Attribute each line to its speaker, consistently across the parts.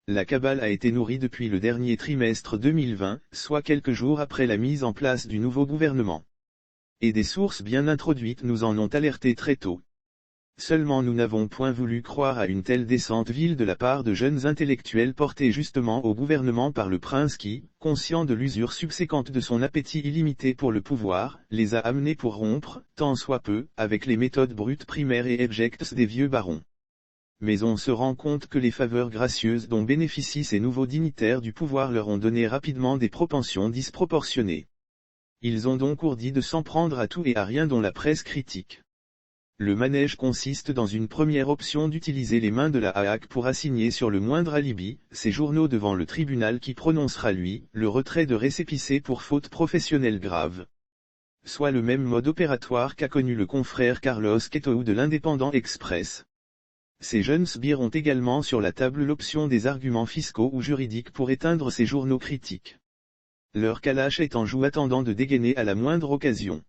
Speaker 1: La cabale a été nourrie depuis le dernier trimestre 2020, soit quelques jours après la mise en place du nouveau gouvernement. Et des sources bien introduites nous en ont alerté très tôt. Seulement nous n'avons point voulu croire à une telle descente vile de la part de jeunes intellectuels portés justement au gouvernement par le prince qui, conscient de l'usure subséquente de son appétit illimité pour le pouvoir, les a amenés pour rompre, tant soit peu, avec les méthodes brutes primaires et abjectes des vieux barons. Mais on se rend compte que les faveurs gracieuses dont bénéficient ces nouveaux dignitaires du pouvoir leur ont donné rapidement des propensions disproportionnées. Ils ont donc ourdi de s'en prendre à tout et à rien dont la presse critique. Le manège consiste dans une première option d'utiliser les mains de la Hague pour assigner sur le moindre alibi, ces journaux devant le tribunal qui prononcera lui, le retrait de récépissé pour faute professionnelle grave. Soit le même mode opératoire qu'a connu le confrère Carlos Quetou de l'Indépendant Express. Ces jeunes sbires ont également sur la table l'option des arguments fiscaux ou juridiques pour éteindre ces journaux critiques. Leur calache est en joue attendant de dégainer à la moindre occasion.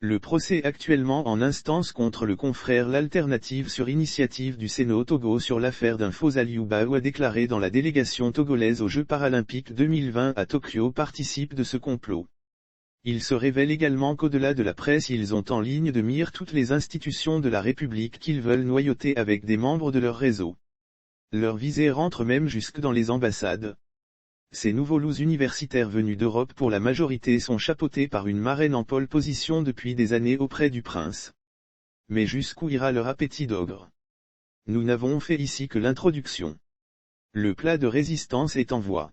Speaker 1: Le procès actuellement en instance contre le confrère L'Alternative sur initiative du Sénat au Togo sur l'affaire d'un faux Aliou Baou a déclaré dans la délégation togolaise aux Jeux paralympiques 2020 à Tokyo participe de ce complot. Il se révèle également qu'au-delà de la presse ils ont en ligne de mire toutes les institutions de la République qu'ils veulent noyauter avec des membres de leur réseau. Leur visée rentre même jusque dans les ambassades. Ces nouveaux loups universitaires venus d'Europe pour la majorité sont chapeautés par une marraine en pole position depuis des années auprès du prince. Mais jusqu'où ira leur appétit d'ogre? Nous n'avons fait ici que l'introduction. Le plat de résistance est en voie.